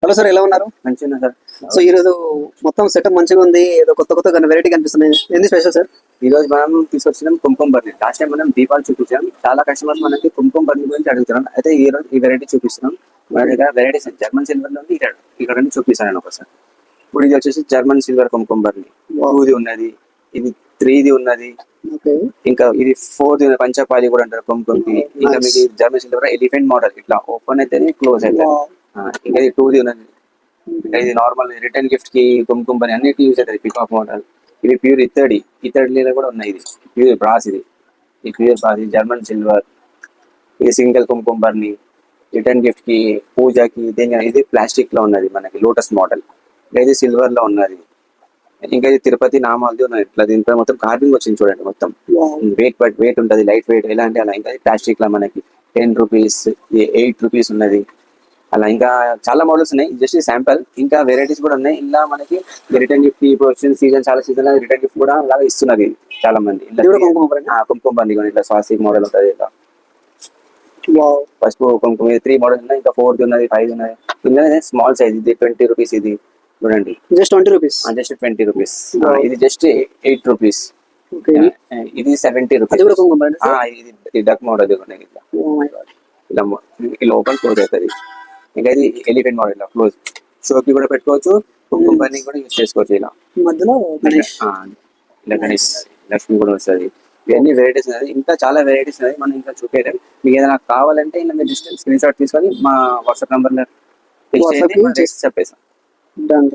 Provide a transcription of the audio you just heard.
Hello sir, ఎలా ఉన్నారు? మంచిగా సార్. సో ఈ రోజు మొత్తం సెటప్ మంచిగా ఉంది, ఏదో కొత్త కొత్త వెరైటీ కనిపిస్తున్నాయి. ఏంది స్పెషల్ సార్? ఈ రోజు మనం తీసుకొచ్చినాం కుంకుమ బర్నీ. లాస్ట్ టైం మనం దీపాలు చూపించాం, చాలా కస్టమర్స్ మనకి కుంకుమ బర్నీ గురించి అడుగుతున్నాం. అయితే ఈ రోజు ఈ వెరైటీ చూపిస్తున్నాం. మన దగ్గర వెరైటీస్ జర్మన్ సిల్వర్ లో ఉంది, ఇక్కడ నుంచి చూపిస్తాను నేను ఒకసారి. ఇప్పుడు ఇది వచ్చేసి జర్మన్ సిల్వర్ కుంకుమ బర్నీ. 2ది ఉన్నది, ఇది 3ది ఉన్నది, ఇంకా ఇది 4ది పంచపాలి కూడా అంటారు కుంకుమకి. ఇంకా మీకు జర్మన్ సిల్వర్ ఎలిఫెంట్ మోడల్, ఇట్లా ఓపెన్ అయితే క్లోజ్ అవుతుంది. ఇంకా ఇది 2ది ఉన్నది. ఇది నార్మల్ రిటర్న్ గిఫ్ట్ కి కుంకుమ బర్నీ అన్నిటి యూజ్ అవుతుంది. Peacock model. ఇది ప్యూర్ ఇత్తడిలో కూడా ఉన్నాయి. ఇది ప్యూర్ బ్రాస్, ఇది ప్యూర్ బ్రాస్, ఇది జర్మన్ సిల్వర్. ఇది సింగిల్ కుంకుమ బర్నీ రిటర్న్ గిఫ్ట్ కి, పూజకి, దేని. ఇది ప్లాస్టిక్ లో ఉన్నది మనకి లోటస్ మోడల్. ఇది సిల్వర్ లో ఉన్నది. ఇంకా ఇది తిరుపతి నామాలది ఉన్నది. ఇట్లా దీనిపై మొత్తం కార్వింగ్ వచ్చింది చూడండి. మొత్తం వెయిట్ ఉంటుంది, లైట్ వెయిట్ ఎలా అంటే అలా. ఇంకా ప్లాస్టిక్ లో మనకి 10 రూపీస్, 8 రూపీస్ ఉన్నది. అలా ఇంకా చాలా మోడల్స్ ఉన్నాయి. జస్ట్ శాంపుల్, ఇంకా వెరైటీస్ కూడా ఉన్నాయి. ఇలా మనకి రిటర్న్ గిఫ్ట్ ఇప్పుడు వచ్చిన సీజన్, చాలా సీజన్ రిటర్న్ గిఫ్ట్ కూడా అలాగే ఇస్తున్నది చాలా మంది. కుంకుమ బండి కూడా ఇట్లా స్వాస్తిక్ మోడల్ ఉంటుంది. ఇట్లా ఫస్ట్ కుంకుమ 3 మోడల్ ఉన్నాయి. ఇంకా 4ది ఉన్నది, 5ది ఉన్నది. ఇందులో స్మాల్ సైజ్, ఇది 20 రూపీస్. ఇది చూడండి, జస్ట్ 20 రూపీస్. Just 20 rupees. ఇది జస్ట్ 8 రూపీస్. ఇది 70 రూపీస్. ఇది డక్ మోడల్ ఇట్లా ఇలా ఓపెన్ క్లోజ్ అవుతుంది. ఇంకా ఇది ఎలిఫెంట్ మోడల్, ఇలా క్లోజ్ షోకి కూడా పెట్టుకోవచ్చు, కుంకుమ బర్నీ కూడా యూజ్ చేసుకోవచ్చు. ఇలా మధ్యలో ఇలా గణేష్, లక్ష్మి కూడా వస్తుంది. ఇవన్నీ వెరైటీస్ ఉన్నాయి, ఇంకా చాలా వెరైటీస్ ఉన్నాయి. మనం ఇంకా చూపేయడం. మీకు ఏదైనా కావాలంటే ఇలా మీరు స్క్రీన్ షాట్ తీసుకొని మా వాట్సాప్ నంబర్లో చెప్పేసాం. డన్.